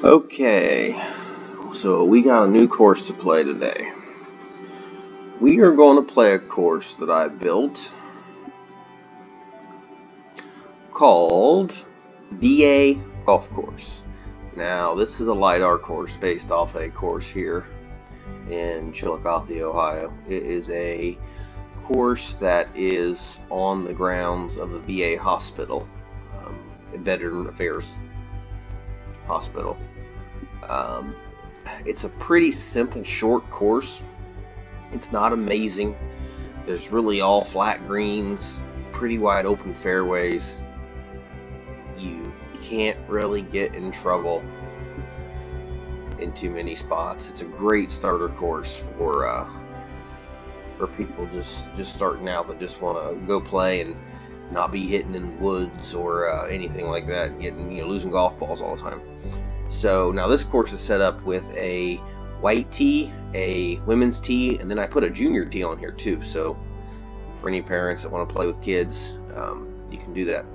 Okay, so we got a new course to play today. We are going to play a course that I built called VA Golf Course. Now, this is a LiDAR course based off a course here in Chillicothe, Ohio. It is a course that is on the grounds of a VA hospital, a Veteran Affairs hospital. It's a pretty simple, short course. It's not amazing. There's really all flat greens, pretty wide open fairways. You can't really get in trouble in too many spots. It's a great starter course for people just starting out that just want to go play and not be hitting in woods or anything like that, and getting losing golf balls all the time. So now this course is set up with a white tee, a women's tee, and then I put a junior tee on here too. So for any parents that want to play with kids, you can do that.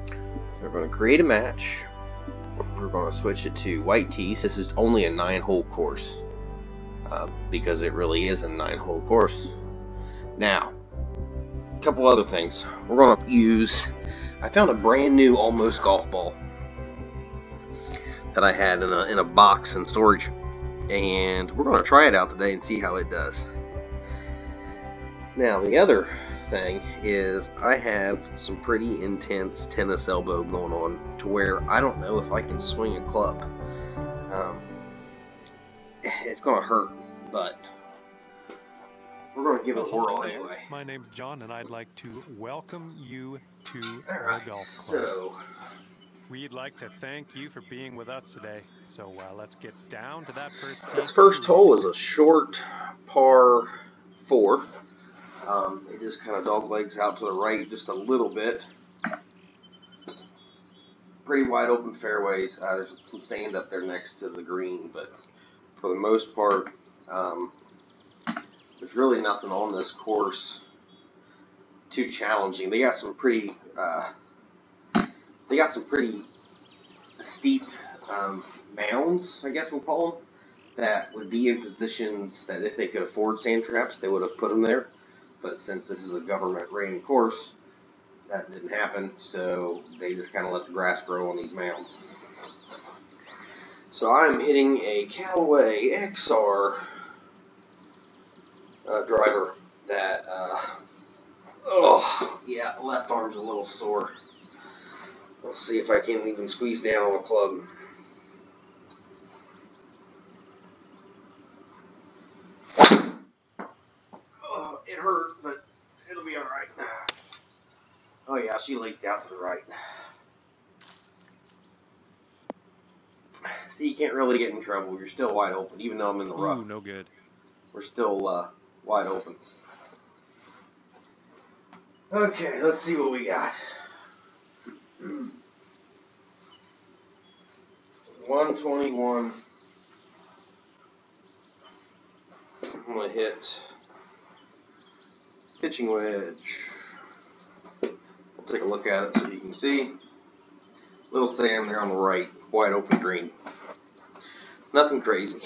So we're going to create a match. We're going to switch it to white tees. This is only a 9-hole course because it really is a 9-hole course. Now, a couple other things. We're going to use, I found a brand new almost golf ball that I had in a box in storage, and we're going to try it out today and see how it does. Now, the other thing is I have some pretty intense tennis elbow going on to where I don't know if I can swing a club. It's going to hurt, but we're going to give it a whirl anyway. My name's John, and I'd like to welcome you to the golf club. So we'd like to thank you for being with us today. So let's get down to that first tee. This first hole is a short par 4. It just kind of dog legs out to the right just a little bit. Pretty wide open fairways. There's some sand up there next to the green, but for the most part, there's really nothing on this course too challenging. They got some pretty steep mounds, I guess we'll call them, that would be in positions that if they could afford sand traps, they would have put them there. But since this is a government-rated course, that didn't happen, so they just kind of let the grass grow on these mounds. So I'm hitting a Callaway XR driver that, yeah, left arm's a little sore. We'll see if I can even squeeze down on a club. Oh, it hurt, but it'll be alright. Oh yeah, she leaked out to the right. See, you can't really get in trouble. You're still wide open, even though I'm in the rough. Ooh, no good. We're still wide open. Okay, let's see what we got. 121. I'm going to hit pitching wedge. We'll take a look at it so you can see. Little sand there on the right, wide open green. Nothing crazy.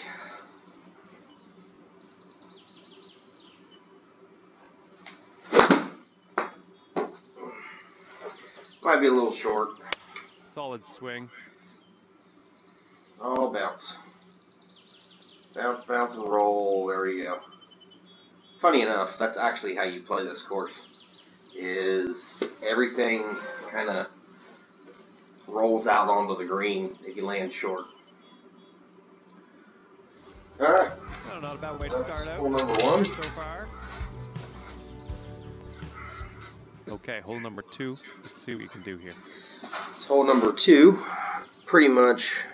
Might be a little short. Solid swing. Oh, bounce. Bounce, bounce, and roll. There we go. Funny enough, that's actually how you play this course. Is everything kind of rolls out onto the green if you land short. Alright. Oh, not a bad way to start out. Hole number 1. So far. Okay, hole number 2. Let's see what you can do here. It's hole number 2. Pretty much,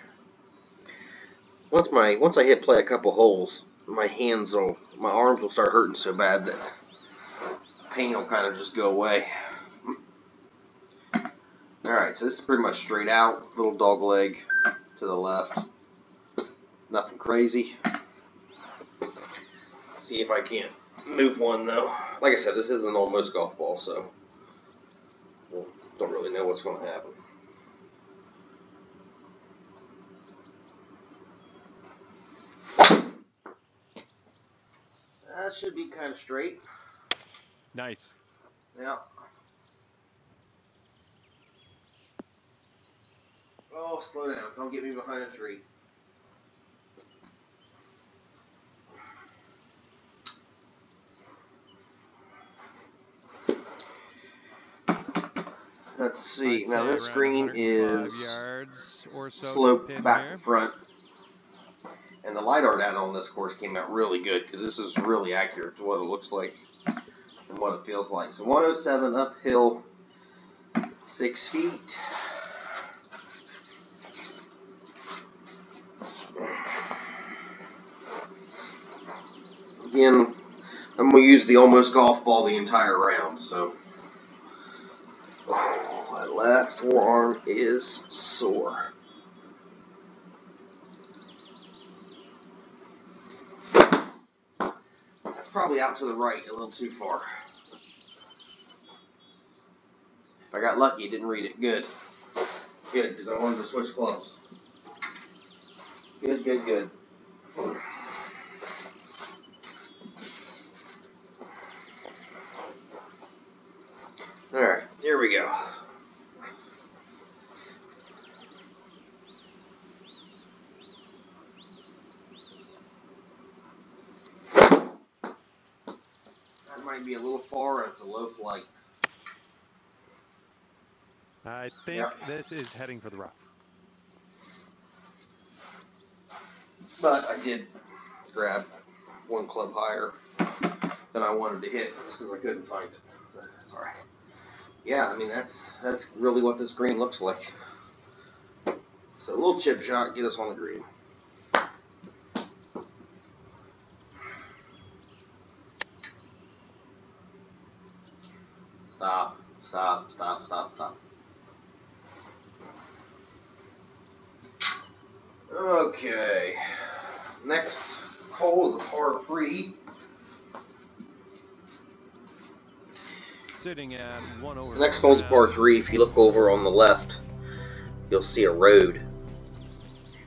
once I hit play a couple holes, my arms will start hurting so bad that pain will kind of just go away. Alright, so this is pretty much straight out, little dog leg to the left. Nothing crazy. Let's see if I can't move one though. Like I said, this is an almost golf ball, so don't really know what's going to happen. that should be kind of straight. Nice. Yeah. Oh, slow down. Don't get me behind a tree. Let's see. I'd Now say this around green 105 is yards or so to the sloped pin back here. to front. And the LiDAR data on this course came out really good because this is really accurate to what it looks like and what it feels like. So 107 uphill, 6 feet. Again, I'm going to use the almost golf ball the entire round. So my left forearm is sore. That's probably out to the right a little too far. If I got lucky, didn't read it. Good. Good, because I wanted to switch clubs. Good, good, good. Alright, here we go. That might be a little far, and it's a low flight. I think this is heading for the rough. But I did grab one club higher than I wanted to hit just because I couldn't find it. That's alright. Yeah, I mean, that's really what this green looks like. So a little chip shot, get us on the green. Stop, stop, stop, stop, stop. Okay, next hole is a par 3. Sitting at 1 over. The next hole's a par 3. If you look over on the left, you'll see a road.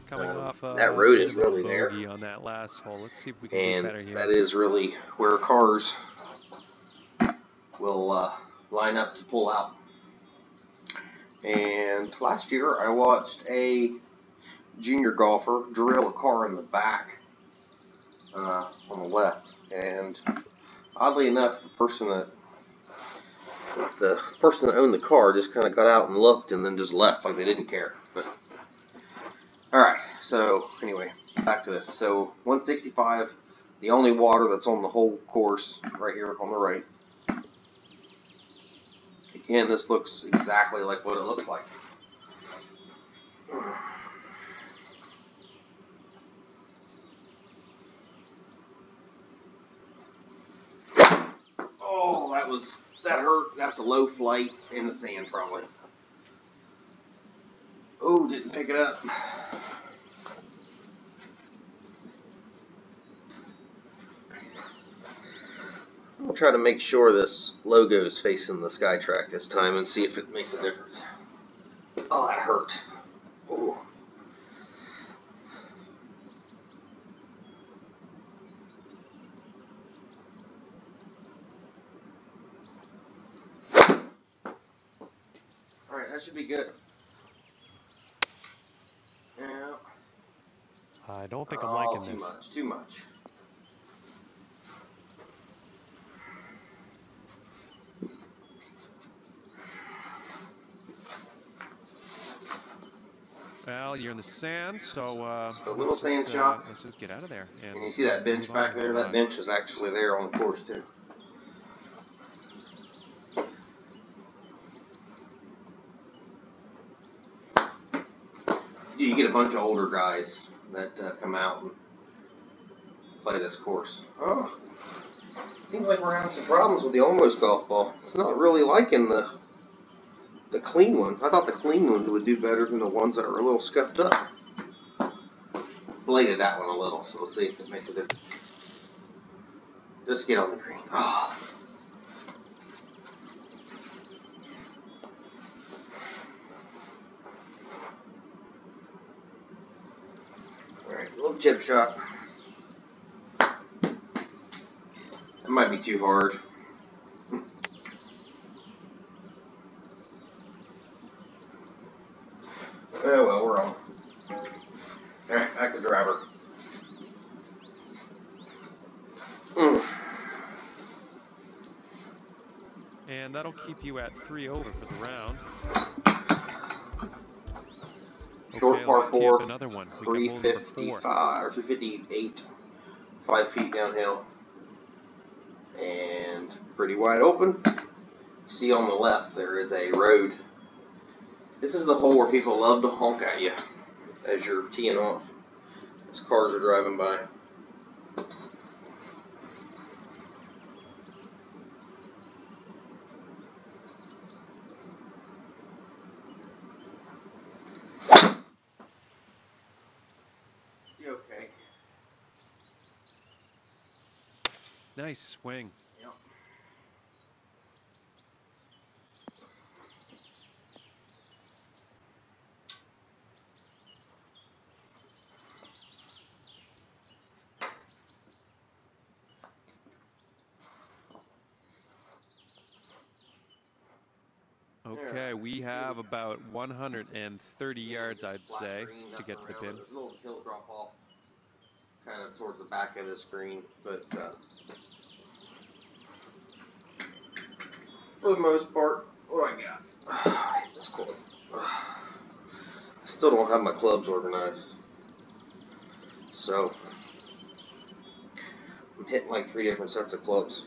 Coming off that road is really there. On that last hole. Let's see if we can do better here. That is really where cars will line up to pull out. And last year I watched a junior golfer drill a car in the back on the left, and oddly enough, the person that owned the car just kind of got out and looked and then just left like they didn't care. But alright, so anyway, back to this. So 165, the only water that's on the whole course right here on the right. Again, this looks exactly like what it looks like. Oh, that hurt. That's a low flight in the sand probably. Oh, didn't pick it up. I'll try to make sure this logo is facing the Skytrak this time and see if it makes a difference. Oh, that hurt. Ooh. Alright, that should be good. Yeah. I don't think I'm liking this. Too much, too much. Well, you're in the sand, so a little sand shot. Let's just get out of there. And you see that bench back there? That bench is actually there on the course too. You get a bunch of older guys that come out and play this course. Oh, seems like we're having some problems with the almost golf ball. It's not really liking the clean one. I thought the clean one would do better than the ones that are a little scuffed up. Bladed that one a little, so we'll see if it makes a difference. Just get on the green. Oh. Alright, little chip shot. It might be too hard. Oh well, we're on. Alright, back to driver. And that'll keep you at 3 over for the round. Short Okay, par let's tee 4, up another one. We got hole number 4. 355 or 358, 5 feet downhill, and pretty wide open. See on the left there is a road. This is the hole where people love to honk at you as you're teeing off, as cars are driving by. You okay? Nice swing. Yep. Okay, we have about 130 yards, I'd say, to get to the pin. There's a little hill drop off kind of towards the back of this green, but for the most part, what do I got? This club. I still don't have my clubs organized, so I'm hitting like 3 different sets of clubs.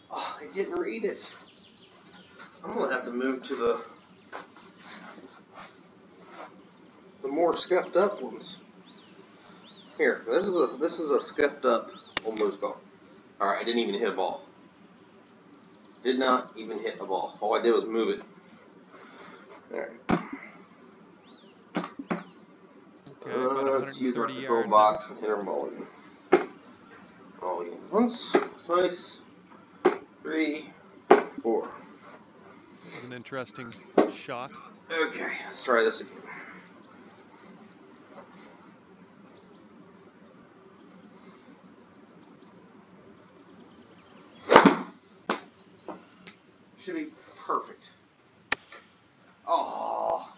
Oh, I didn't read it. I'm gonna have to move to the more scuffed up ones. Here, this is a scuffed up almost golf. All right, I didn't even hit a ball. Did not even hit a ball. All I did was move it. All right. Okay, let's use our 130 control yards box and hit our mulligan. Mulligan once, twice, 3, 4. That was an interesting shot. Okay, let's try this again. Should be perfect. Oh,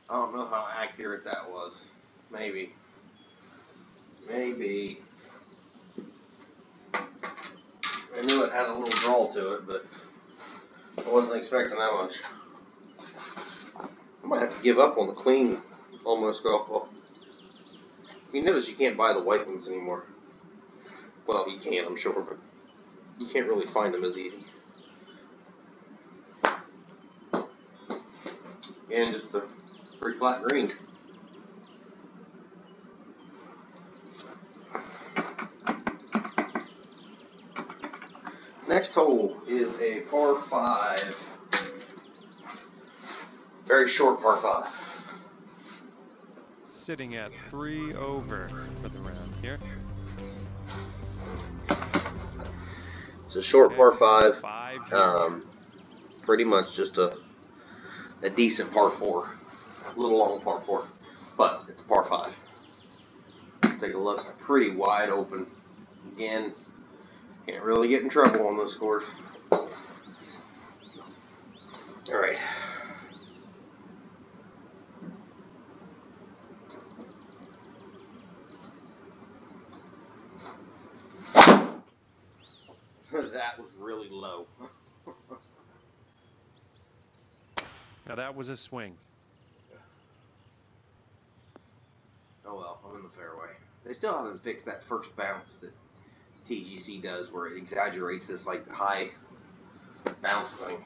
I don't know how accurate that was. Maybe. Maybe. I knew it had a little draw to it, but I wasn't expecting that much. I might have to give up on the clean almost golf ball. You notice you can't buy the white ones anymore. Well, you can, I'm sure, but you can't really find them as easy. And just a pretty flat green. Next hole is a par 5. Very short par 5. Sitting at 3 over for the round here. It's a short par 5. 5 Pretty much just a decent par 4. A little long par 4. But it's a par 5. Take a look. Pretty wide open. Again, can't really get in trouble on this course. Alright. That was really low. Now that was a swing. Oh well, I'm in the fairway. They still haven't fixed that first bounce that TGC does where it exaggerates this like high bounce thing.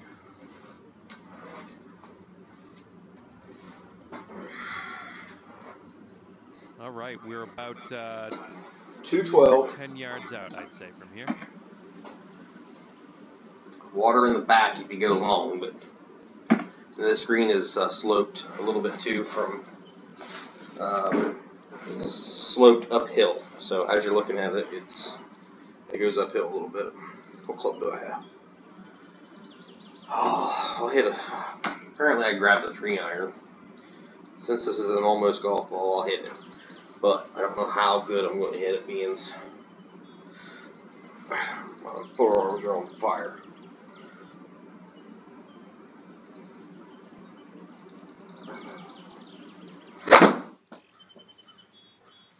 All right, we're about 212. 10 yards out, I'd say, from here. Water in the back if you go long, but this green is sloped a little bit too from sloped uphill. So as you're looking at it, it goes uphill a little bit. What club do I have? Oh, I'll hit a Currently I grabbed a 3-iron. Since this is an almost golf ball, I'll hit it. But I don't know how good I'm going to hit it, being my forearms are on fire.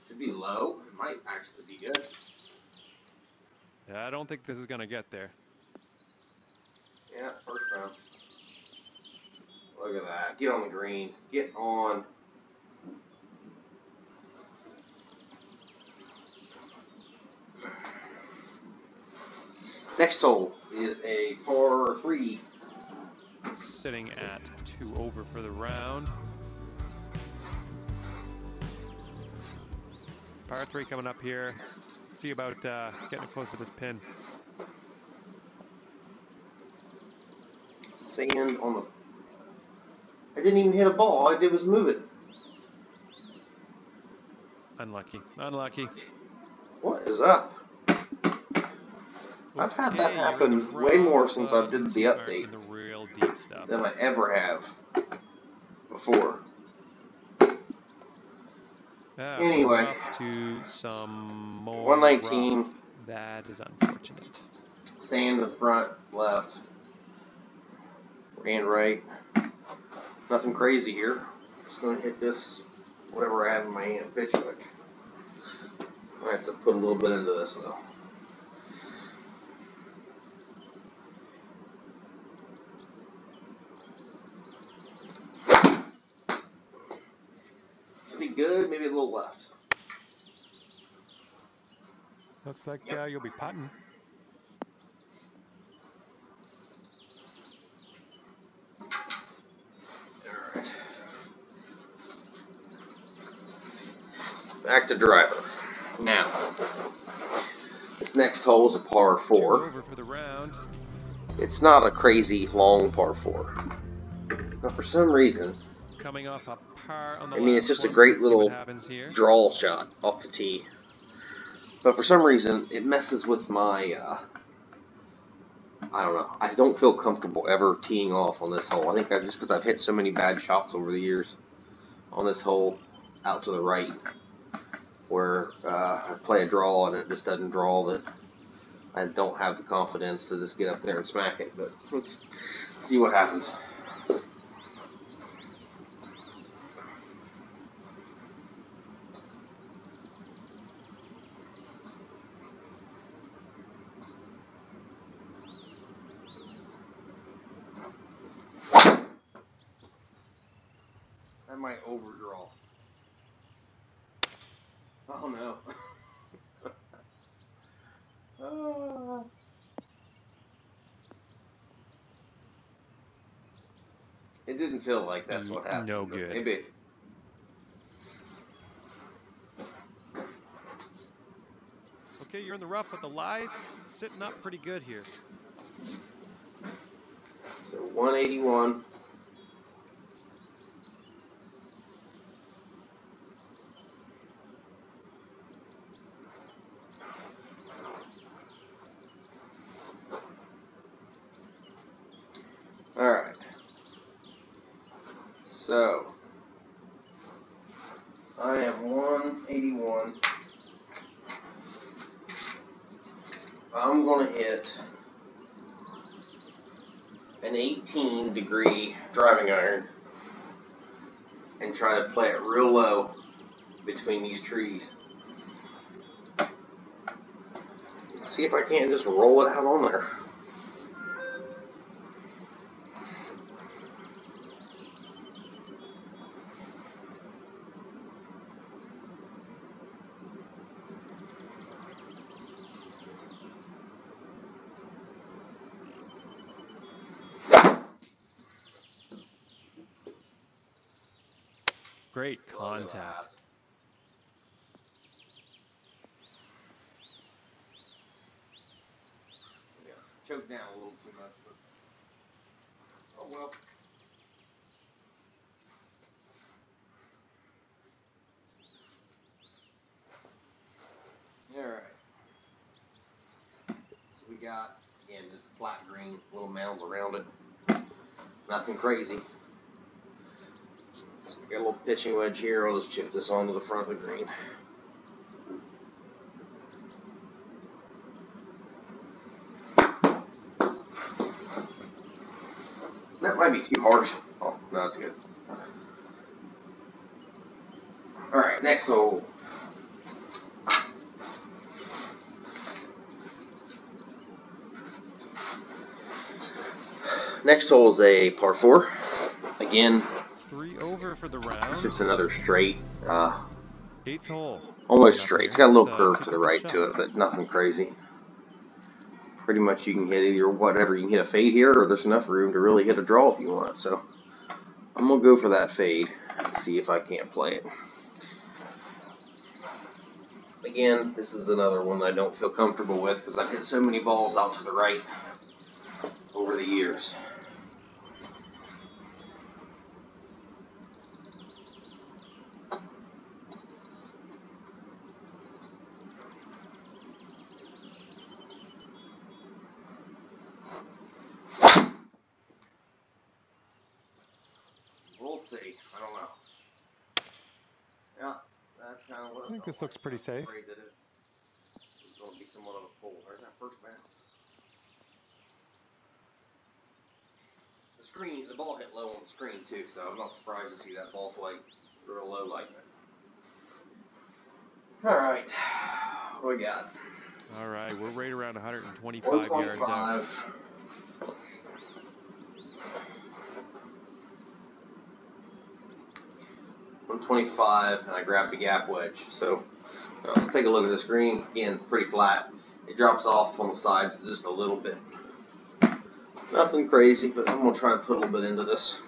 Should be low. It might actually be good. Yeah, I don't think this is going to get there. Yeah, first round. Look at that. Get on the green. Get on. Next hole is a par 3. Sitting at 2 over for the round. Par 3 coming up here. Let's see about getting close to this pin. Sand on the... I didn't even hit a ball. All I did was move it. Unlucky. Unlucky. What is up? I've had that happen way more since I did the update in the real deep stuff than I ever have before. Anyway, to some more 119. rough. That is unfortunate. Sand in front, left, and right. Nothing crazy here. Just going to hit this, whatever I have in my hand, pitch wedge. I have to put a little bit into this though. Should be good, maybe a little left. Looks like you'll be putting. Alright. Back to driver. Now, this next hole is a par 4. 2 over for the round. It's not a crazy long par 4. But for some reason, Coming off a par on the it's just a great little draw shot off the tee. But for some reason, it messes with my, I don't know. I don't feel comfortable ever teeing off on this hole. I think just because I've hit so many bad shots over the years on this hole out to the right, where I play a draw and it just doesn't draw, that I don't have the confidence to just get up there and smack it. But let's see what happens. I might overdraw. Oh no. It didn't feel like that's what happened. No good. Maybe. Okay, you're in the rough, but the lie's sitting up pretty good here. So 181. Alright. So I have 181. I'm going to hit an 18-degree driving iron and try to play it real low between these trees. Let's see if I can't just roll it out on there. Great contact. Yeah, choked down a little too much, but oh well. Alright. So we got, again, this flat green, little mounds around it. Nothing crazy. So we got a little pitching wedge here. I'll just chip this onto the front of the green. That might be too hard. Oh, no, that's good. Alright, next hole. Next hole is a par 4. Again, 3 over for the round. it's just another straight. 8th hole. Almost straight. It's got a little curve to the Typical right shot. to it, but nothing crazy. Pretty much you can hit either whatever. You can hit a fade here, or there's enough room to really hit a draw if you want. So I'm going to go for that fade and see if I can't play it. Again, this is another one that I don't feel comfortable with because I've hit so many balls out to the right over the years. We'll see. I don't know. Yeah, that's kind of what I think this looks pretty safe. I'm afraid that it's going to be somewhat of a pull. There's that first bounce. The screen, the ball hit low on the screen too, so I'm not surprised to see that ball flight real low like that. All right, what do we got? All right, we're right around 125 yards out. 125, and I grabbed the gap wedge. So let's take a look at this green. Again, pretty flat. It drops off on the sides just a little bit. Nothing crazy, but I'm going to try and put a little bit into this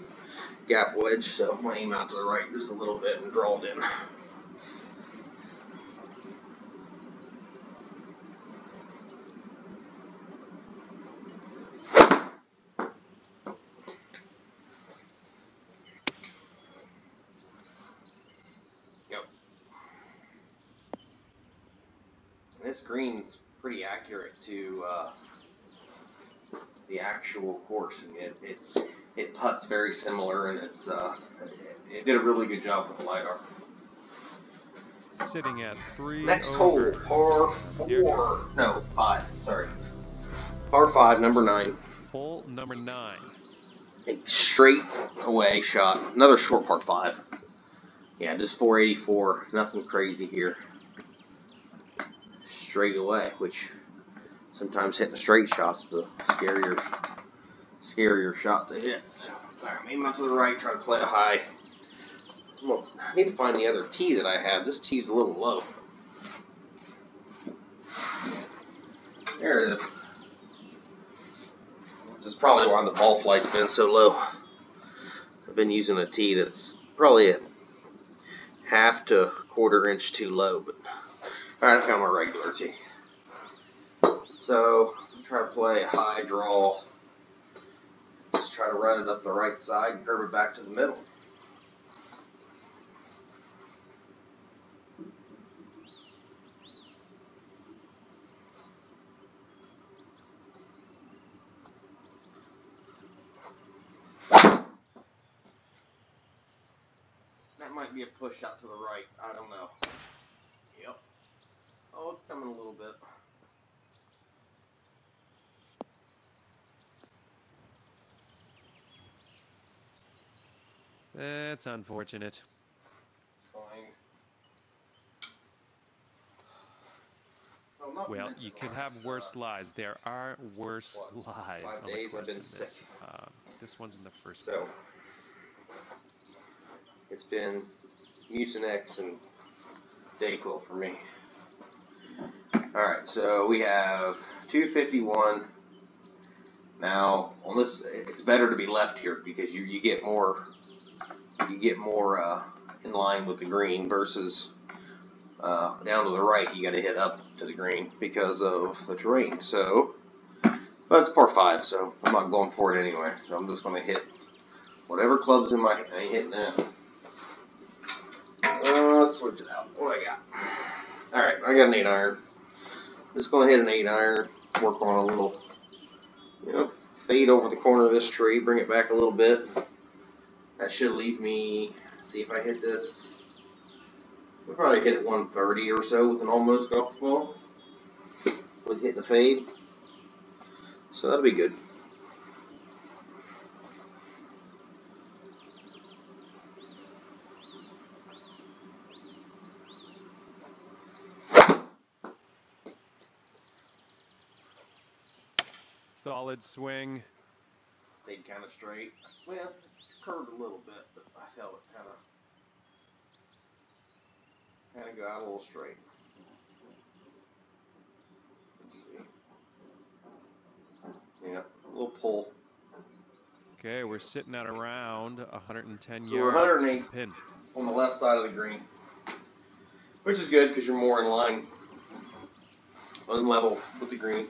gap wedge. So I'm going to aim out to the right just a little bit and draw it in. This green's pretty accurate to the actual course. I mean, it putts very similar, and it did a really good job with the LiDAR. Sitting at 3 Next over. hole, par 4. No, 5. Sorry, par 5, number 9. Hole number 9. A straight away shot. Another short par 5. Yeah, just 484. Nothing crazy here. Straight away, which sometimes hitting a straight shot's the scarier shot to hit. So I'm aiming out to the right, try to play it high. Well, I need to find the other tee that I have. This tee's a little low. There it is. This is probably why the ball flight's been so low. I've been using a tee that's probably a half to quarter inch too low, but alright, I found my regular tee. So, I'm trying to play a high draw. Just try to run it up the right side and curve it back to the middle. That might be a push out to the right. I don't know. Yep. Oh, it's coming a little bit. That's unfortunate. It's fine. Oh, not Well, much you of could ours. have worse lies. There are worse lies 5 on the days course I've been than this. sick. This one's in the first. So, it's been Mucinex and Dayquil for me. Alright, so we have 251. Now, on this, it's better to be left here because you get more in line with the green versus down to the right. You got to hit up to the green because of the terrain. So, but it's par 5, so I'm not going for it anyway. So I'm just going to hit whatever club's in my hand. I ain't hitting that. Let's switch it out. What do I got? Alright, I got an 8-iron. Just going to hit an 8-iron, work on a little, fade over the corner of this tree, bring it back a little bit. That should leave me See if I hit this. We'll probably hit it 130 or so with an almost golf ball. With hitting the fade. So that'll be good. Solid swing. Stayed kind of straight. Well, curved a little bit, but I felt it kind of go out a little straight. Let's see. Yeah, a little pull. Okay, we're sitting at around 110 So yards. we're 108 pin. on the left side of the green, which is good because you're more in line, unlevel with the green.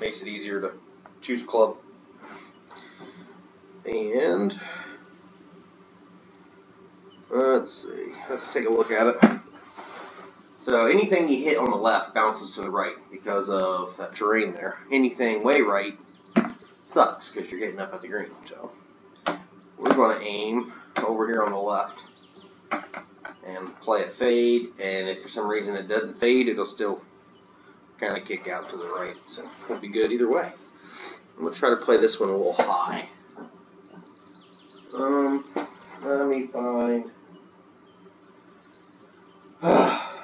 Makes it easier to choose club. And let's see. Let's take a look at it. So anything you hit on the left bounces to the right because of that terrain there. Anything way right sucks because you're hitting up at the green. So we're going to aim over here on the left and play a fade. And if for some reason it doesn't fade, it'll still kind of kick out to the right. So it'll be good either way. I'm going to try to play this one a little high. Let me find.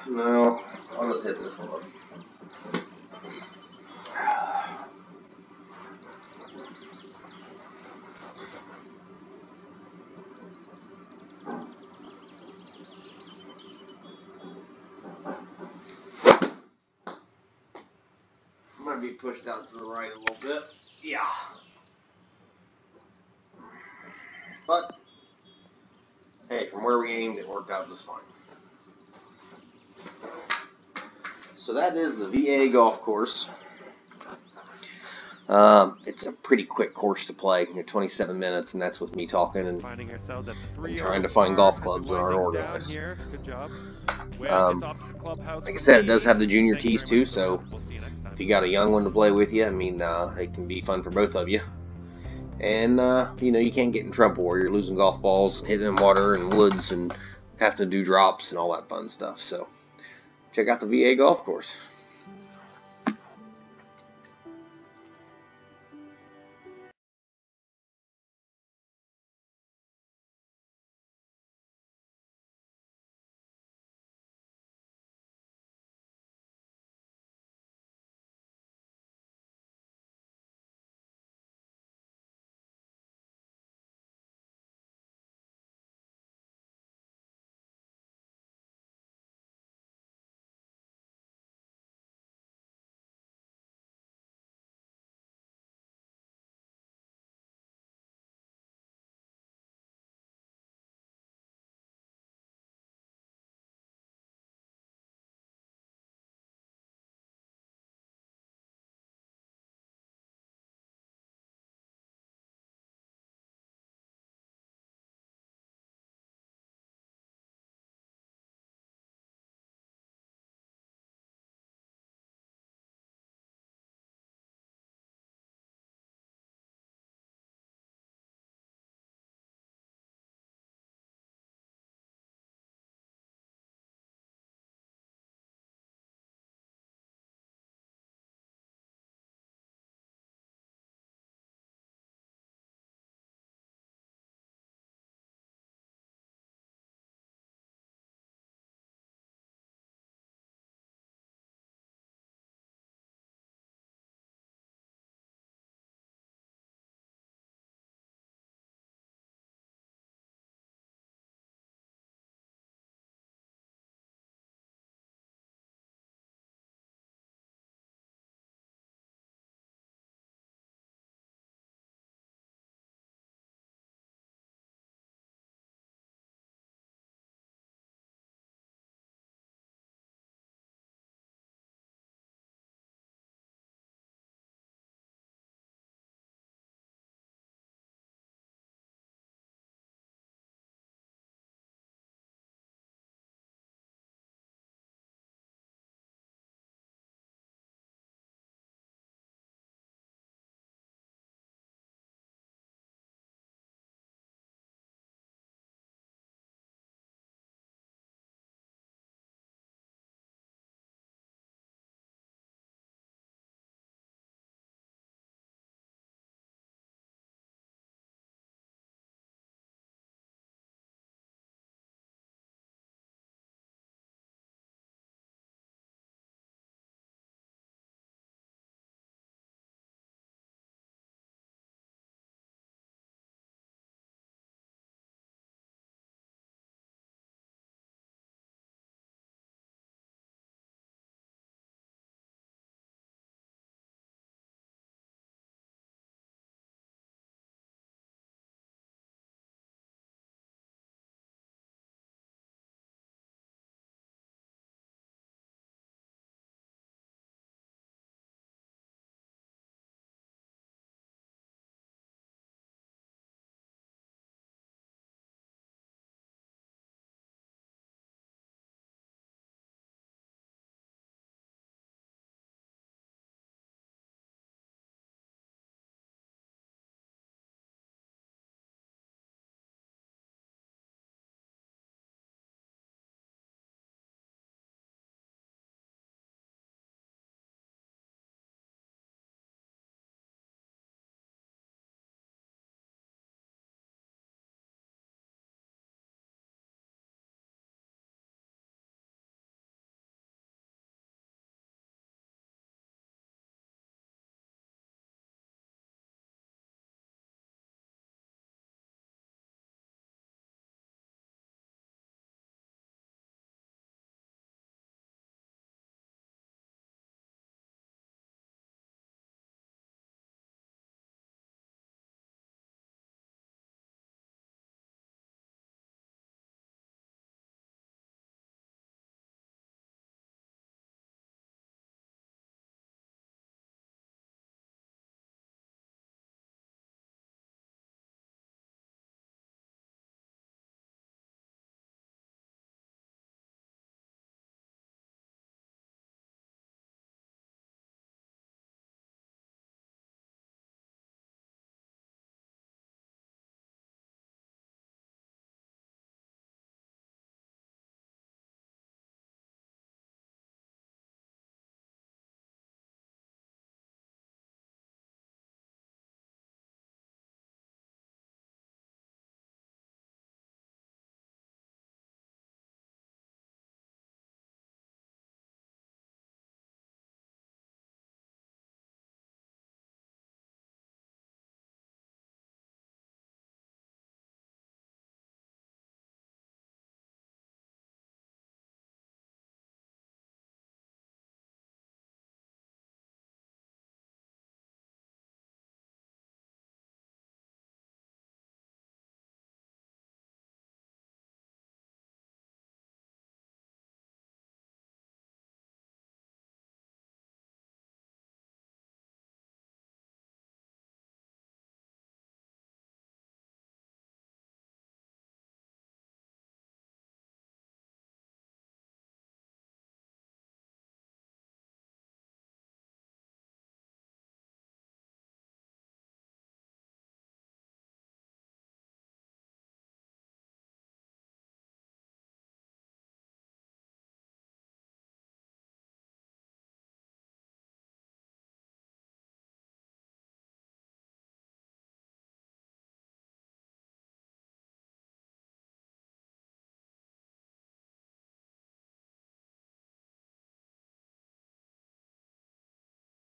No, I'll just hit this one. Might be pushed out to the right a little bit. Yeah. But, hey, from where we aimed, it worked out just fine. So that is the VA golf course. It's a pretty quick course to play. 27 minutes, and that's with me talking and Finding ourselves at trying to find golf clubs that aren't organized. Here. Good job. Like I said, it does have the junior tees too, so if you got a young one to play with you, I mean, it can be fun for both of you. And, you know, you can't get in trouble where you're losing golf balls, hitting in water and woods, and have to do drops and all that fun stuff. So check out the VA golf course.